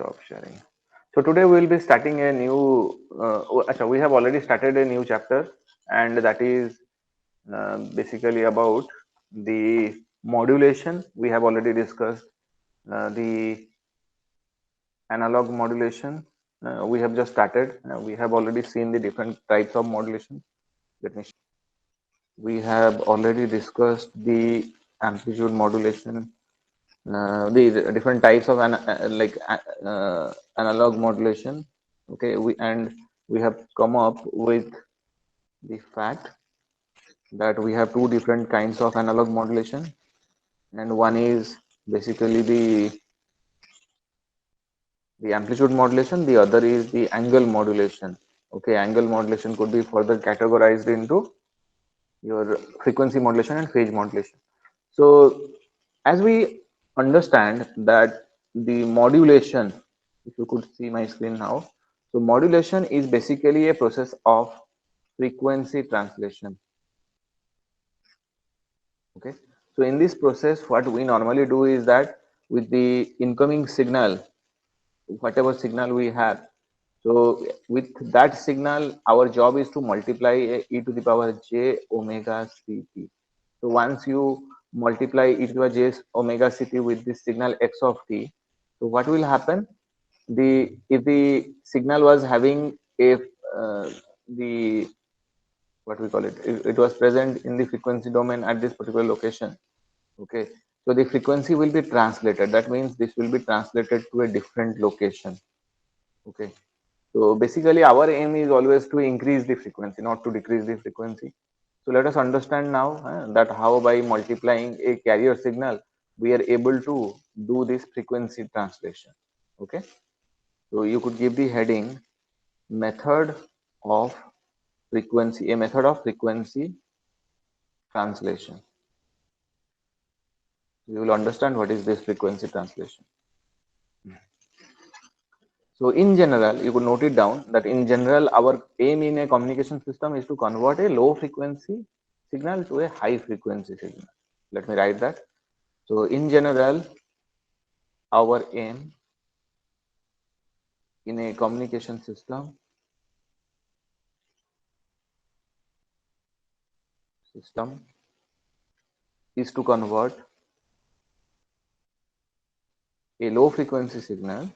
Stop sharing. So today we will be starting a new. We have already started a new chapter, and that is basically about the modulation. We have already discussed the analog modulation. We have just started. We have already seen the different types of modulation. Let me. We have already discussed the amplitude modulation, the different types of analog modulation. Okay, we have come up with the fact that we have two different kinds of analog modulation, and one is basically the amplitude modulation, the other is the angle modulation. Okay, angle modulation could be further categorized into your frequency modulation and phase modulation. So as we understand that the modulation, if you could see my screen now, so modulation is basically a process of frequency translation. Okay, so in this process what we normally do is that with the incoming signal, whatever signal we have, so with that signal our job is to multiply e to the power j omega ct. So once you multiply e to the power j omega ct with this signal x of t, so what will happen, the if the signal was having a the what we call it was present in the frequency domain at this particular location. Okay, so the frequency will be translated, that means this will be translated to a different location. Okay, so basically our aim is always to increase the frequency, not to decrease the frequency. So let us understand now that how by multiplying a carrier signal we are able to do this frequency translation. Okay, so you could give the heading method of frequency, a method of frequency translation. You will understand what is this frequency translation. So in general, you could note it down that in general, our aim in a communication system is to convert a low frequency signal to a high frequency signal. Let me write that. So in general, our aim in a communication system is to convert a low frequency signal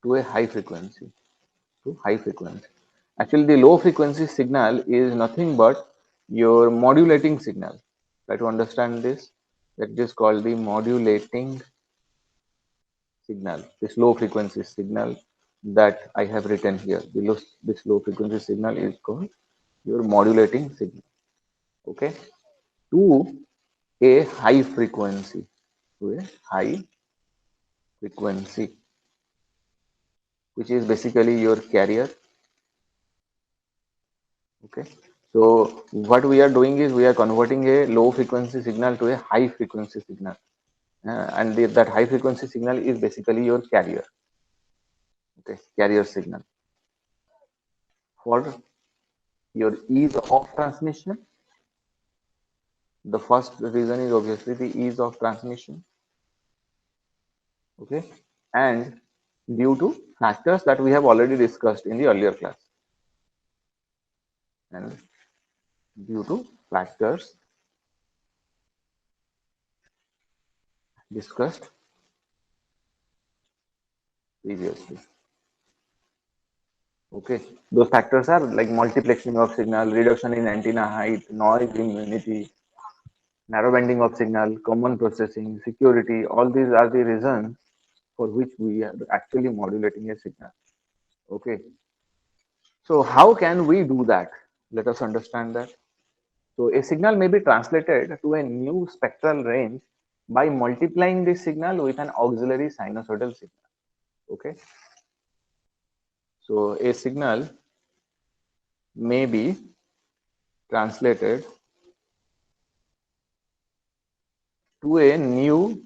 to a high frequency. Actually, the low frequency signal is nothing but your modulating signal. Try to understand this. That is called the modulating signal. This low frequency signal that I have written here. This low frequency signal is called your modulating signal. Okay, to a high frequency. To a high frequency, which is basically your carrier. Okay, so what we are doing is we are converting a low frequency signal to a high frequency signal, that high frequency signal is basically your carrier. Okay, carrier signal. For your ease of transmission, the first reason is obviously the ease of transmission. Okay, and due to factors that we have already discussed in the earlier class, and due to factors discussed previously. Okay, those factors are like multiplexing of signal, reduction in antenna height, noise immunity, narrow banding of signal, common processing, security. All these are the reasons for which we are actually modulating a signal. Okay, so how can we do that? Let us understand that. So a signal may be translated to a new spectral range by multiplying this signal with an auxiliary sinusoidal signal. Okay, so a signal may be translated to a new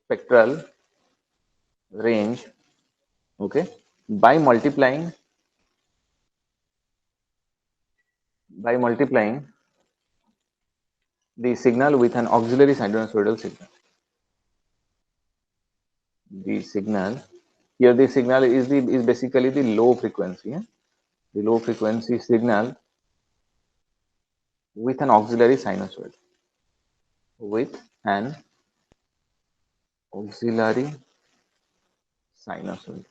spectral range, okay, by multiplying the signal with an auxiliary sinusoidal signal. The signal here, the signal is basically the low frequency, the low frequency signal with an auxiliary sinusoid, with an auxiliary sinusoid.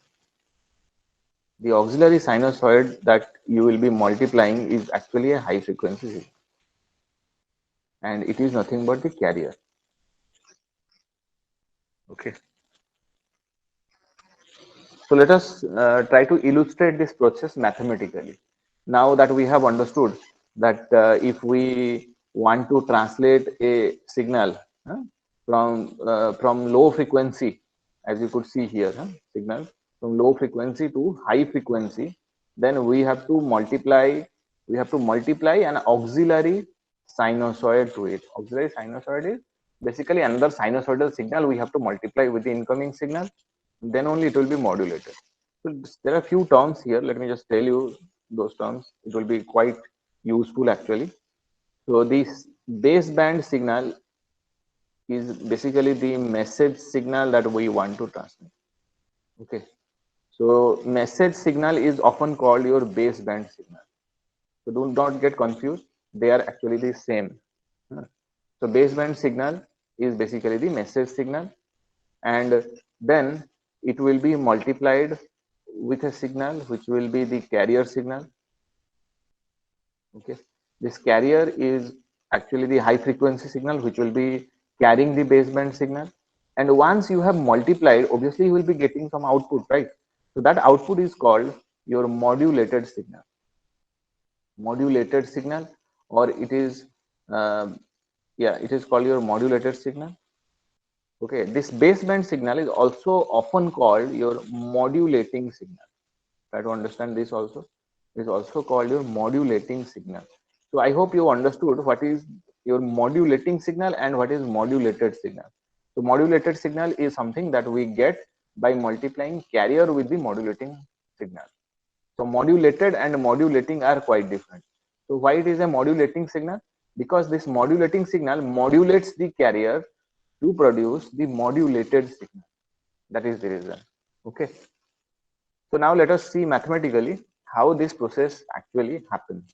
The auxiliary sinusoid that you will be multiplying is actually a high frequency signal, and it is nothing but the carrier. Okay. So let us try to illustrate this process mathematically. Now that we have understood that if we want to translate a signal from low frequency, as you could see here, signal from low frequency to high frequency, then we have to multiply. We have to multiply an auxiliary sinusoid to it. Auxiliary sinusoid is basically another sinusoidal signal we have to multiply with the incoming signal, then only it will be modulated. So there are few terms here. Let me just tell you those terms. It will be quite useful actually. So this baseband signal is basically the message signal that we want to transmit. Okay. So message signal is often called your baseband signal. So do not get confused. They are actually the same. So baseband signal is basically the message signal, and then it will be multiplied with a signal which will be the carrier signal. Okay, this carrier is actually the high frequency signal which will be carrying the baseband signal, and once you have multiplied, obviously you will be getting some output, right? So that output is called your modulated signal. Modulated signal, or it is yeah, it is called your modulated signal. Okay, this baseband signal is also often called your modulating signal. Try to understand this also. It is also called your modulating signal. So I hope you understood what is your modulating signal and what is modulated signal. So modulated signal is something that we get by multiplying carrier with the modulating signal. So modulated and modulating are quite different. So why it is a modulating signal? Because this modulating signal modulates the carrier to produce the modulated signal. That is the reason. Okay. So now let us see mathematically how this process actually happens.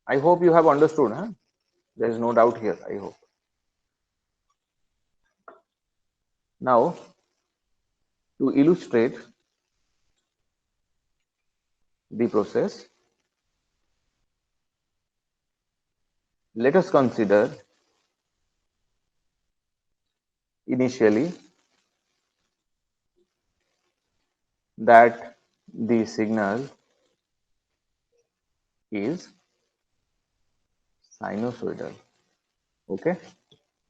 I hope you have understood. There is no doubt here, I hope. Now, to illustrate the process, let us consider initially that the signal is sinusoidal. Okay.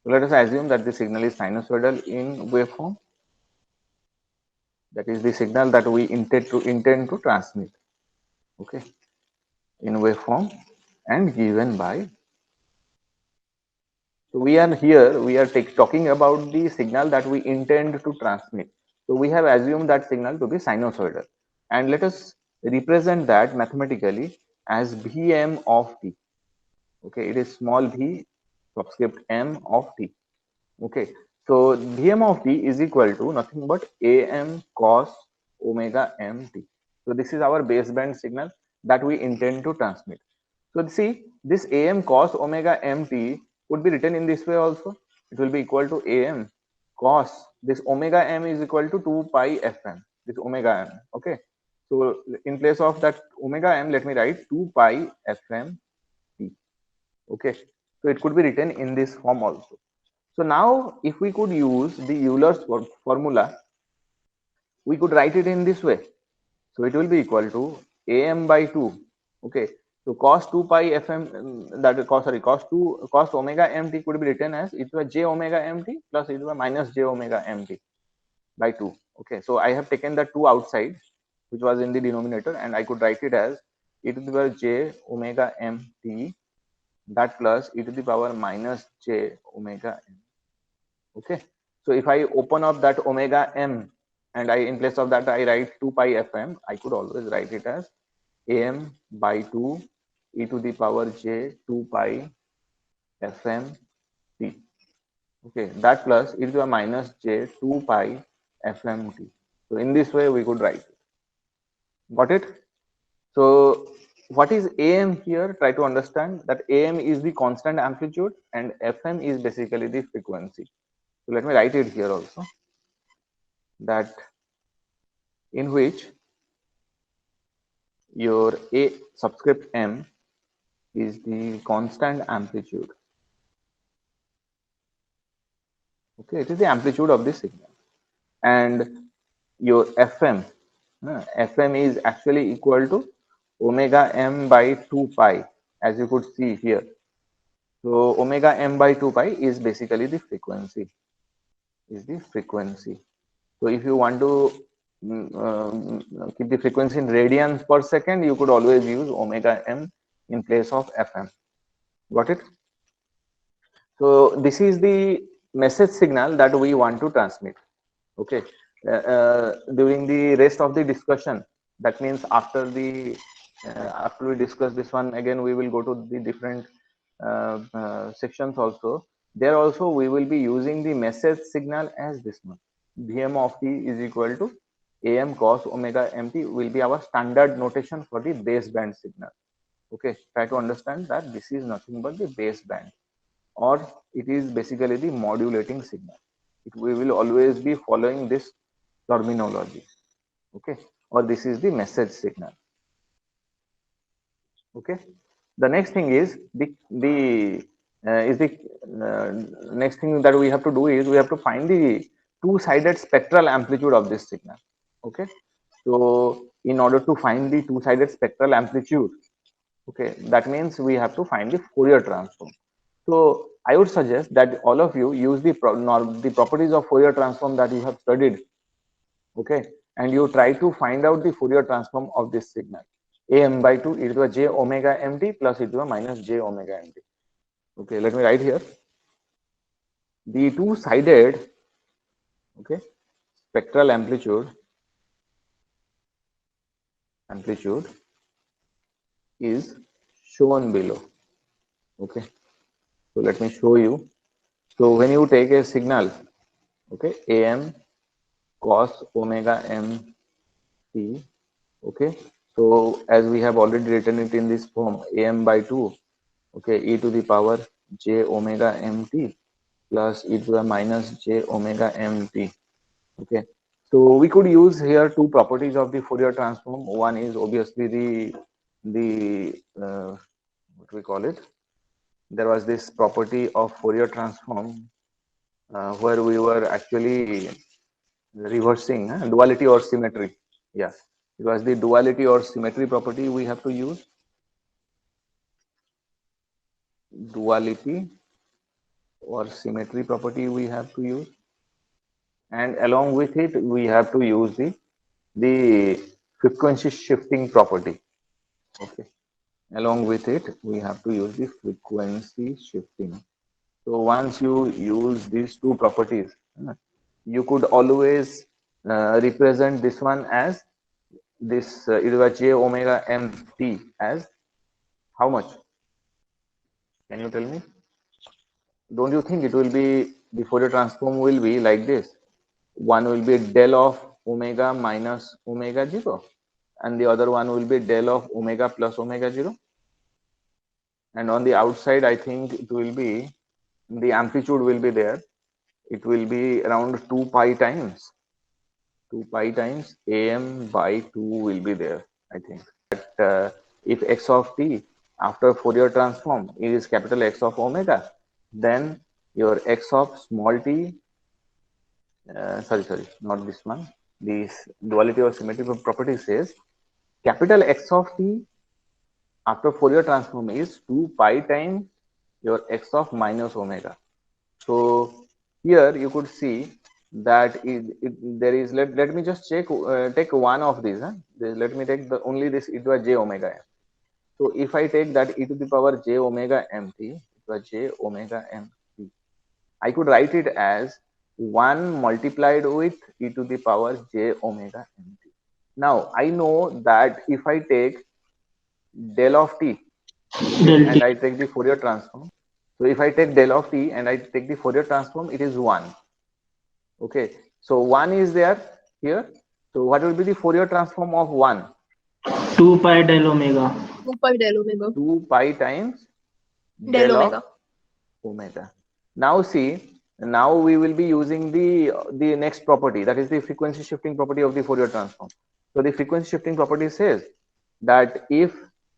So let us assume that the signal is sinusoidal in waveform. That is the signal that we intend to transmit. Okay. In waveform and given by. So we are here, we are talking about the signal that we intend to transmit. So we have assumed that signal to be sinusoidal, and let us represent that mathematically as Vm of t. Okay, it is small v subscript m of t. Okay, so Vm of t is equal to nothing but Am cos omega mt. So this is our baseband signal that we intend to transmit. So see, this Am cos omega mt would be written in this way also. It will be equal to Am cos this omega m is equal to 2 pi fm. This omega m. Okay. So in place of that omega m, let me write 2 pi fm t. Okay. So it could be written in this form also. So now if we could use the Euler's formula, we could write it in this way. So it will be equal to Am by 2. Okay. So cos 2 pi fm, that is cos omega mt could be written as e to the j omega mt plus e to the minus j omega mt by 2. Okay. So I have taken the 2 outside, which was in the denominator, and I could write it as e to the power j omega mt that plus e to the power minus j omega m. Okay. So if I open up that omega m and I in place of that I write 2 pi fm, I could always write it as am by 2 e to the power j 2 pi fm t. Okay, that plus e to the minus j 2 pi fm t. So in this way we could write it. Got it? So what is am here? Try to understand that am is the constant amplitude and fm is basically the frequency. So let me write it here also, that in which your a subscript m is the constant amplitude. Okay, it is the amplitude of the signal, and your fm, fm is actually equal to omega m by 2 pi, as you could see here. So omega m by 2 pi is basically the frequency, So if you want to keep the frequency in radians per second, you could always use omega m in place of fm. Got it? So this is the message signal that we want to transmit. Okay, during the rest of the discussion, that means after we discuss this one again, we will go to the different sections also. There also we will be using the message signal as this one. Vm of t is equal to am cos omega mt will be our standard notation for the baseband signal. Okay, try to understand that this is nothing but the baseband, or it is basically the modulating signal. We will always be following this terminology. Okay, or this is the message signal. Okay, the next thing is the next thing that we have to do is we have to find the two-sided spectral amplitude of this signal. Okay, so in order to find the two-sided spectral amplitude, okay, that means we have to find the Fourier transform. So I would suggest that all of you use the properties of Fourier transform that you have studied. Okay, and you try to find out the Fourier transform of this signal. Am by 2 e to the j omega mt plus e to the minus j omega mt. Okay, let me write here. The two-sided, okay, spectral amplitude is shown below. Okay, so let me show you. So when you take a signal, okay, am cos omega mt, okay, so as we have already written it in this form, am by 2, okay, e to the power j omega mt plus e to the minus j omega mt. Okay, so we could use here two properties of the Fourier transform. One is obviously the what we call it. There was this property of Fourier transform where we were actually reversing duality or symmetry. Yeah, it was the duality or symmetry property we have to use. Duality or symmetry property we have to use, and along with it we have to use the frequency shifting property. Okay, along with it we have to use the frequency shifting. So once you use these two properties, you could always represent this one as this e to the j omega mt as how much? Can you tell me? Don't you think it will be, the Fourier transform will be like this? One will be del of omega minus omega 0, and the other one will be del of omega plus omega 0. And on the outside, I think it will be, the amplitude will be there. It will be around 2 pi times. 2 pi times am by 2 will be there, I think. But if x of t after Fourier transform is capital X of omega, then your x of small t, sorry, not this one. This duality or symmetry property says capital X of t after Fourier transform is 2 pi times your x of minus omega. So here you could see that there is, let me just take one of these. Let me take the only this e to the j omega m. So if I take that e to the power j omega mt, e to the j omega mt, I could write it as 1 multiplied with e to the power j omega mt. Now I know that if I take del of t, okay, Del and T. I take the Fourier transform, So if I take del of t and I take the Fourier transform, it is 1. Okay, so 1 is there here. So what will be the Fourier transform of 1? 2 pi del omega. 2 pi del omega. 2 pi times Del del of omega. omega. Now see, now we will be using the next property, that is the frequency shifting property of the Fourier transform. So the frequency shifting property says that if,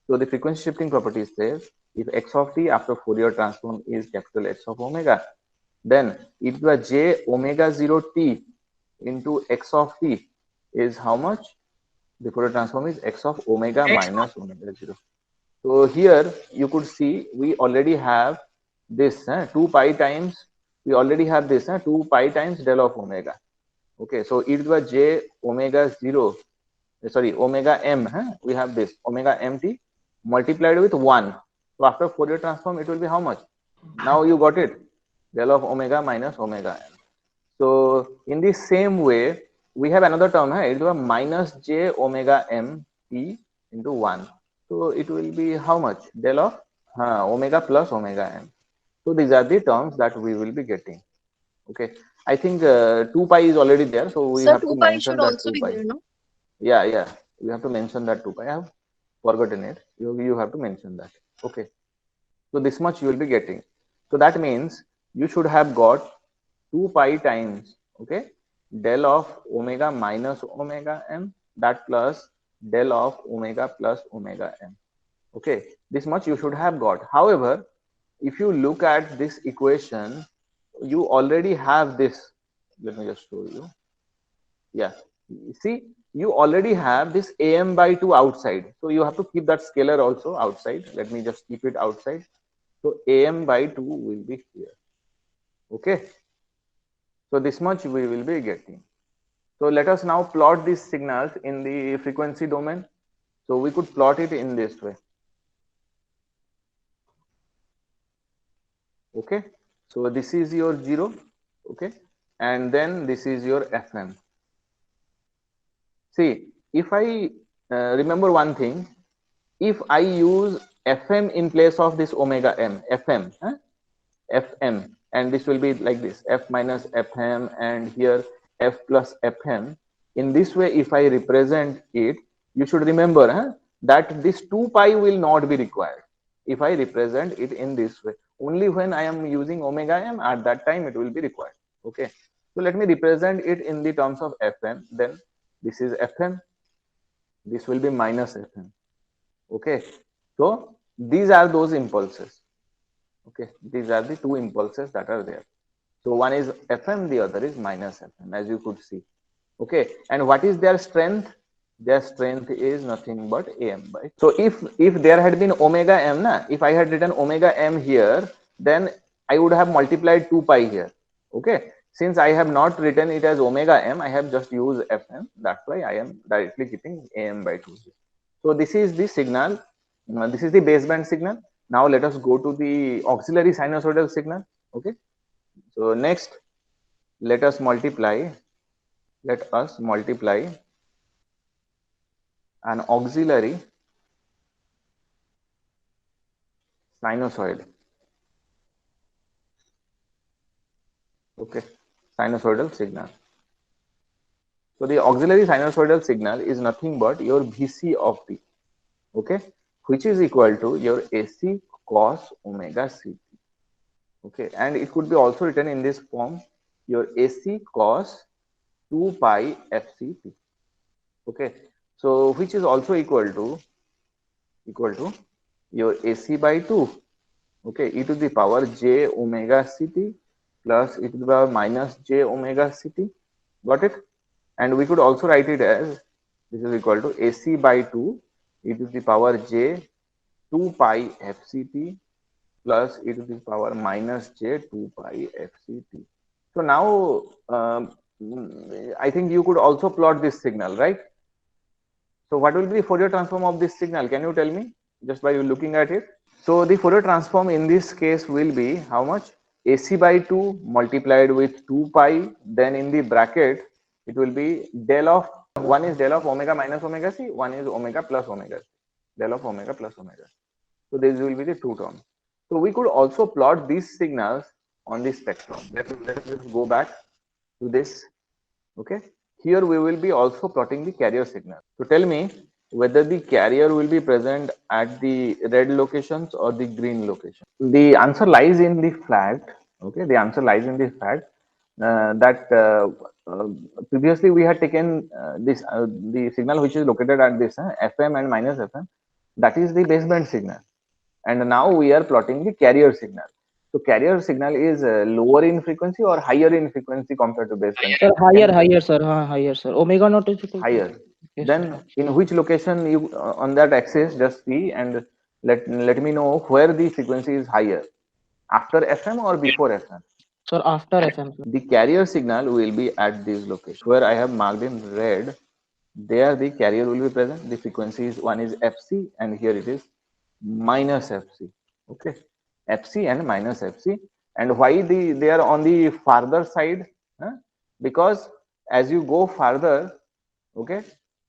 so the frequency shifting property says if x of t after Fourier transform is capital X of omega, then e to the j omega 0 t into x of t is how much? The Fourier transform is x of omega minus omega 0. So here you could see we already have this 2 pi times, we already have this 2 pi times del of omega. Okay, so e to the j omega 0, sorry, omega m, we have this omega mt multiplied with 1. So after Fourier transform, it will be how much? Now you got it, del of omega minus omega m. So in the same way, we have another term, it will be minus j omega m t into 1. So it will be how much? Del of omega plus omega m. So these are the terms that we will be getting. Okay, I think 2 pi is already there, so we Sir, have 2 to pi should mention that also 2 be pi. there, no? Yeah, we have to mention that 2 pi. I have forgotten it. You have to mention that. Okay, so this much you will be getting. So that means you should have got 2 pi times, okay, del of omega minus omega m, that plus del of omega plus omega m. Okay, this much you should have got. However, if you look at this equation, you already have this. Let me just show you. Yeah, see, you already have this am by 2 outside, so you have to keep that scalar also outside. Let me just keep it outside. So am by 2 will be here. Okay, so this much we will be getting. So let us now plot these signals in the frequency domain. So we could plot it in this way. Okay, so this is your 0. Okay, and then this is your fm. See, if I remember one thing, if I use fm in place of this omega m, fm, fm, and this will be like this, f minus fm, and here f plus fm. In this way, if I represent it, you should remember that this 2 pi will not be required if I represent it in this way. Only when I am using omega m, at that time it will be required. Okay, so let me represent it in the terms of fm. Then this is fm, this will be minus fm. Okay, so these are those impulses. Okay, these are the two impulses that are there. So one is fm, the other is minus fm, as you could see. Okay, and what is their strength? Their strength is nothing but am by. So if there had been omega m, if I had written omega m here, then I would have multiplied 2 pi here. Okay, since I have not written it as omega m, I have just used fm. That's why I am directly keeping am by 2. So this is the signal. This is the baseband signal. Now let us go to the auxiliary sinusoidal signal. Okay, so next let us multiply an auxiliary sinusoid. Okay, sinusoidal signal. So the auxiliary sinusoidal signal is nothing but your Vc of t, okay, which is equal to your AC cos omega ct. Okay, and it could be also written in this form, your AC cos 2 pi fct. Okay, so which is also equal to your AC by 2, okay, e to the power j omega ct plus e to the power minus j omega ct. Got it? And we could also write it as this is equal to AC by 2 e to the power j 2 pi fct plus e to the power minus j 2 pi fct. So now I think you could also plot this signal, right? So what will be the Fourier transform of this signal? Can you tell me just by looking at it? So the Fourier transform in this case will be how much? AC by 2 multiplied with 2 pi, then in the bracket it will be del of, one is del of omega minus omega c, one is omega plus omega c, del of omega plus omega. So these will be the two terms. So we could also plot these signals on the spectrum. Let's just go back to this. Okay, here we will be also plotting the carrier signal. So tell me whether the carrier will be present at the red locations or the green location. The answer lies in the fact, okay, the answer lies in the fact that previously we had taken the signal which is located at this FM and minus FM, that is the baseband signal, and now we are plotting the carrier signal. So carrier signal is lower in frequency or higher in frequency compared to baseband? Sir, Can higher, sir. Higher, sir. Omega naught is equal to. higher. Yes, sir. Then in which location you on that axis, just see and let me know where the frequency is higher, after FM or before FM. Sir, after FM, sir. The carrier signal will be at this location where I have marked in red. There the carrier will be present. The frequency is one is FC and here it is minus FC. Okay, FC and minus FC. And why they are on the farther side? Huh? Because as you go farther, okay,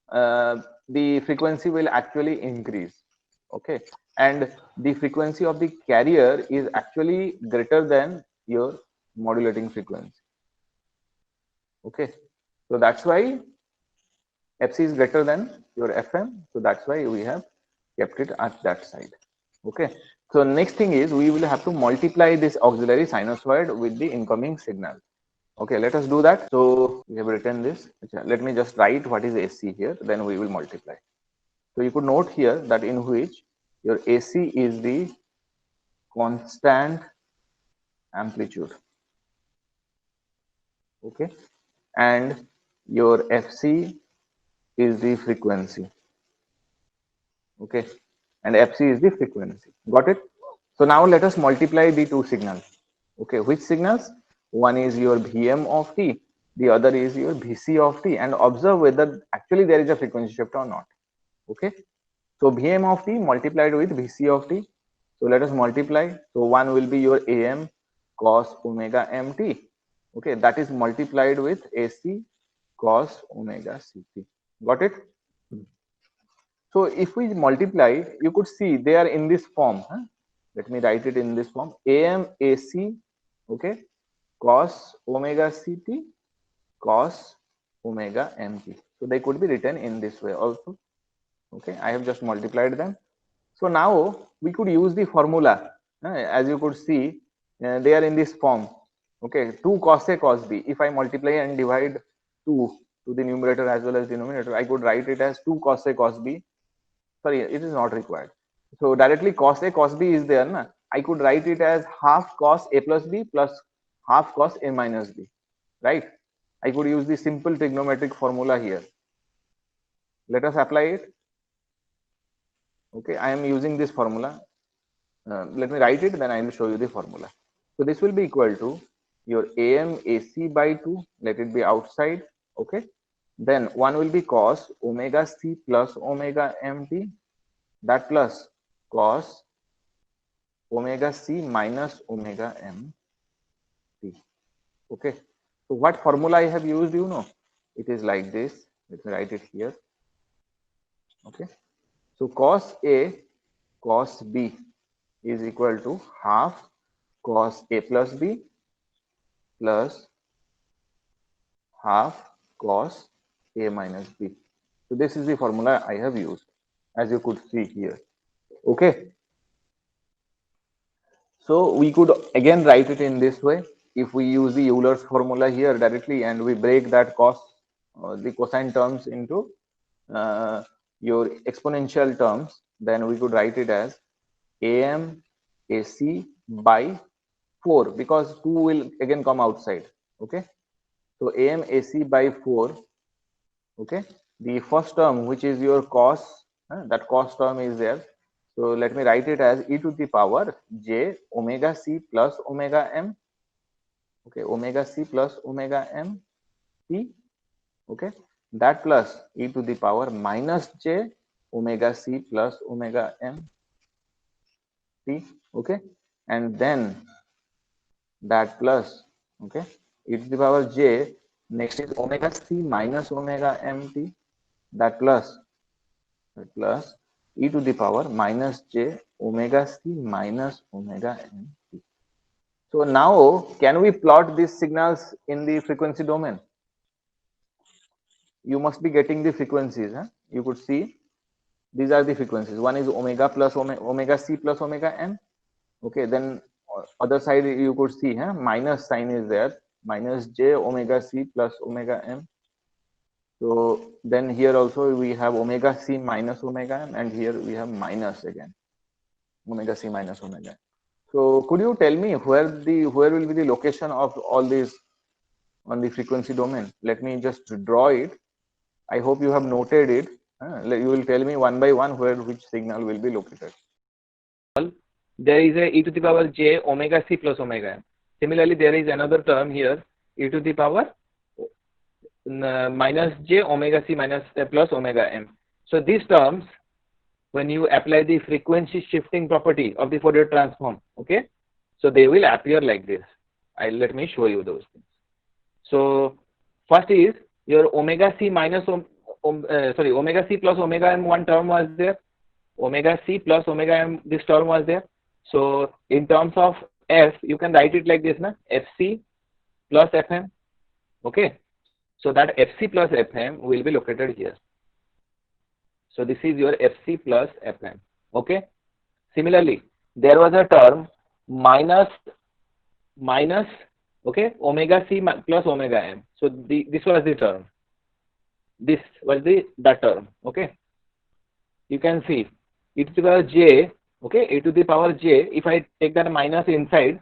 the frequency will actually increase. Okay, and the frequency of the carrier is actually greater than your modulating frequency. Okay, so that's why FC is greater than your FM, so that's why we have kept it at that side. Okay, so next thing is we will have to multiply this auxiliary sinusoid with the incoming signal. Okay, let us do that. So we have written this. Let me just write what is AC here, then we will multiply. So you could note here that in which your AC is the constant amplitude. Okay, and your FC is the frequency. Okay, and FC is the frequency. Got it? So now let us multiply the two signals. Okay, which signals? One is your Vm of t, the other is your Vc of t, and observe whether actually there is a frequency shift or not. Okay, so Vm of t multiplied with Vc of t. So let us multiply. So one will be your Am cos omega mt. Okay, that is multiplied with AC cos omega ct. Got it? So if we multiply, you could see they are in this form. Huh? Let me write it in this form. Am AC, okay, cos omega ct cos omega mt. So they could be written in this way also. Okay, I have just multiplied them. So now we could use the formula. As you could see, they are in this form. Okay, 2 cos A cos B. If I multiply and divide 2 to the numerator as well as denominator, I could write it as 2 cos A cos B. Sorry, it is not required. So directly cos A cos B is there. Na? I could write it as half cos A plus B plus half cos A minus B. Right? I could use the simple trigonometric formula here. Let us apply it. Okay, I am using this formula. Let me write it, then I will show you the formula. So this will be equal to your AM AC by 2, let it be outside. Okay, then one will be cos omega C plus omega MT, that plus cos omega C minus omega MT. Okay, so what formula I have used, you know, it is like this. Let me write it here. Okay, so cos A cos B is equal to half cos A plus B plus half cos A minus B. So this is the formula I have used, as you could see here. Okay. So we could again write it in this way. If we use the Euler's formula here directly and we break that cos, the cosine terms into your exponential terms, then we could write it as AM AC by 4, because 2 will again come outside. Okay, so AM AC by 4. Okay, the first term, which is your cos, that cos term is there. So let me write it as e to the power j omega c plus omega m. Okay, omega c plus omega m t. Okay, that plus e to the power minus j omega c plus omega m t. Okay, and then that plus, okay, e to the power j, next is omega c minus omega mt, that plus e to the power minus j omega c minus omega m t. So now can we plot these signals in the frequency domain? You must be getting the frequencies. Huh? You could see these are the frequencies. One is omega plus omega c plus omega m. Okay, then other side you could see minus sign is there, minus j omega c plus omega m. So then here also we have omega c minus omega m, and here we have minus again, omega c minus omega m. So could you tell me where will be the location of all these on the frequency domain? Let me just draw it. I hope you have noted it. You will tell me one by one where which signal will be located. There is a e to the power j omega c plus omega m. Similarly, there is another term here, e to the power minus j omega c minus plus omega m. So these terms, when you apply the frequency shifting property of the Fourier transform, okay, so they will appear like this. Let me show you those things. So first is your omega c minus omega c plus omega m, one term was there, omega c plus omega m, this term was there. So in terms of f, you can write it like this, na? Fc plus fm, okay. So that Fc plus Fm will be located here. So this is your Fc plus Fm. Okay. Similarly, there was a term minus okay, omega c plus omega m. So this was the term. This was that term. Okay. You can see e to the power j. Okay, e to the power j. If I take that minus inside,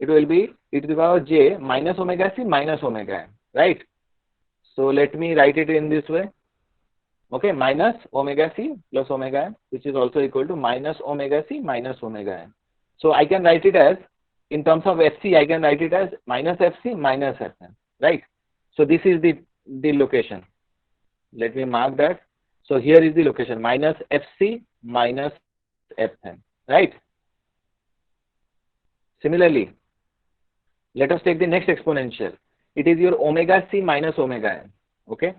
it will be e to the power j minus omega c minus omega m. Right. So let me write it in this way. Okay, minus omega c plus omega m, which is also equal to minus omega c minus omega m. So I can write it as, in terms of Fc, I can write it as minus Fc minus Fm, right? So this is the location. Let me mark that. So here is the location, minus Fc minus Fm, right? Similarly, let us take the next exponential. It is your omega c minus omega m. Okay.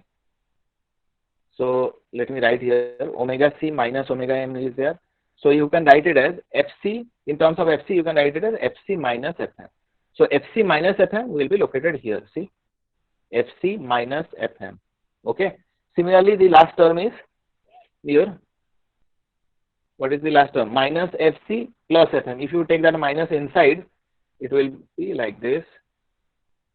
So let me write here, omega c minus omega m is there. So you can write it as Fc, in terms of Fc, you can write it as Fc minus Fm. So Fc minus Fm will be located here. See, Fc minus Fm. Okay. Similarly, the last term is here. What is the last term? Minus Fc plus Fm. If you take that minus inside, it will be like this,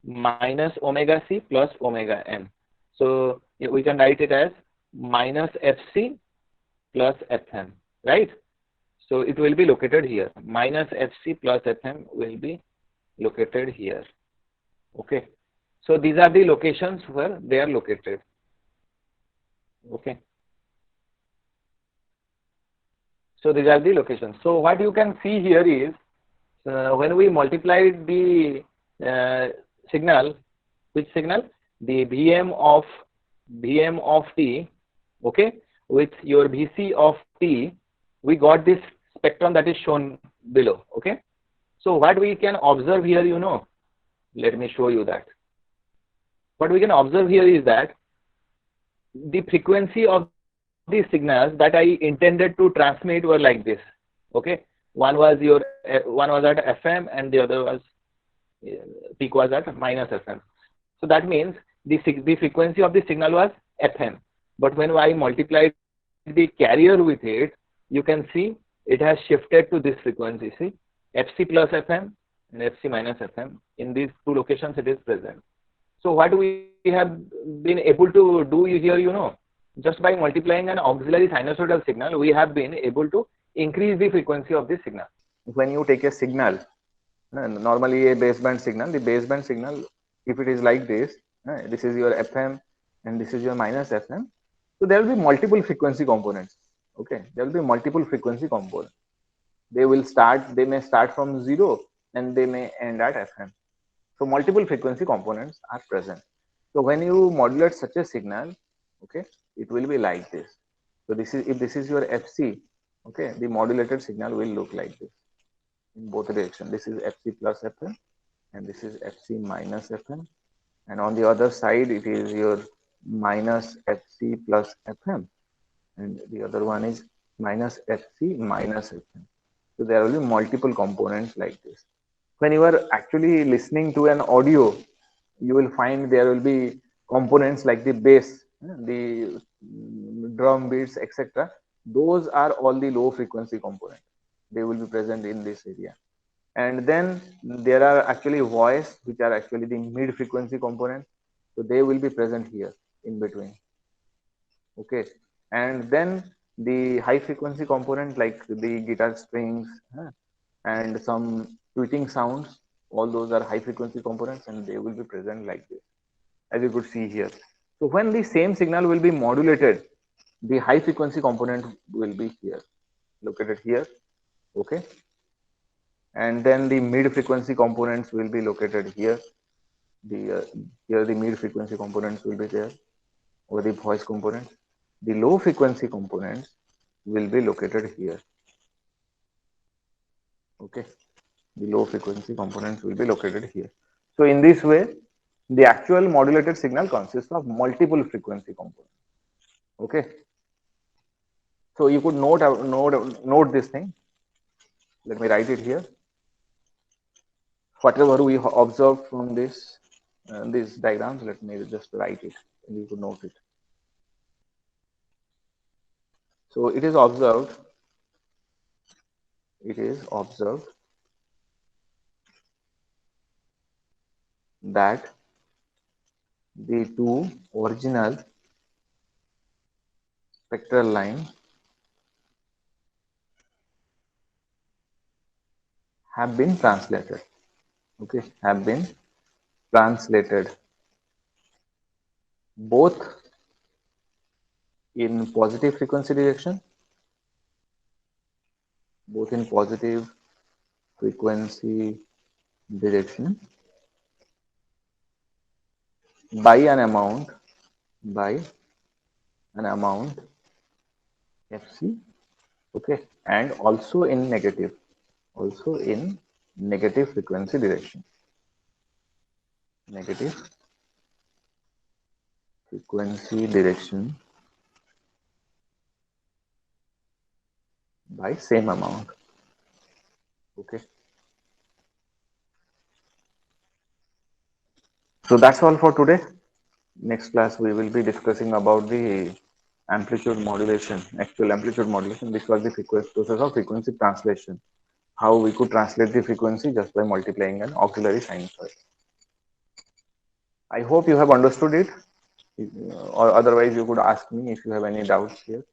minus omega c plus omega m. So we can write it as minus Fc plus Fm, right? So it will be located here. Minus Fc plus Fm will be located here. Okay. So these are the locations where they are located. Okay. So these are the locations. So what you can see here is, when we multiplied the signal, which signal? The Vm of t, okay, with your Vc of t, we got this spectrum that is shown below. Okay. So what we can observe here, you know, let me show you that. What we can observe here is that the frequency of the signals that I intended to transmit were like this. Okay. One was at FM and the other was peak was at minus FM. So that means the frequency of the signal was FM. But when I multiplied the carrier with it, you can see it has shifted to this frequency. See, Fc plus FM and Fc minus FM. In these two locations, it is present. So what we have been able to do here, you know, just by multiplying an auxiliary sinusoidal signal, we have been able to increase the frequency of the signal. When you take a signal, normally a baseband signal, the baseband signal, if it is like this, this is your FM and this is your minus FM. So there will be multiple frequency components. Okay, there will be multiple frequency components. They may start from 0 and they may end at FM. So multiple frequency components are present. So when you modulate such a signal, okay, it will be like this. So if this is your Fc, okay, the modulated signal will look like this in both directions. This is Fc plus Fm and this is Fc minus Fm, and on the other side it is your minus Fc plus Fm, and the other one is minus Fc minus Fn. So there will be multiple components like this. When you are actually listening to an audio, you will find there will be components like the bass, the drum beats, etc. Those are all the low frequency components. They will be present in this area. And then there are actually voice, which are actually the mid frequency components. So they will be present here in between. Okay. And then the high frequency component like the guitar strings and some tweeting sounds, all those are high frequency components and they will be present like this, as you could see here. So when the same signal will be modulated, the high frequency component will be here, located here. Okay. And then the mid frequency components will be located here. Here the mid frequency components will be there, or the voice components. The low frequency components will be located here. Okay, the low frequency components will be located here. So in this way, the actual modulated signal consists of multiple frequency components. Okay, so you could note this thing. Let me write it here. Whatever we observed from these diagrams, let me just write it and you could note it. So it is observed that the two original spectral lines have been translated. Okay, have been translated both in positive frequency direction, by an amount Fc, okay, and also in negative frequency direction, by same amount. Okay, so that's all for today. Next class we will be discussing about the amplitude modulation, actual amplitude modulation. This was the process of frequency translation, how we could translate the frequency just by multiplying an auxiliary sinusoid. I hope you have understood it, or otherwise you could ask me if you have any doubts here.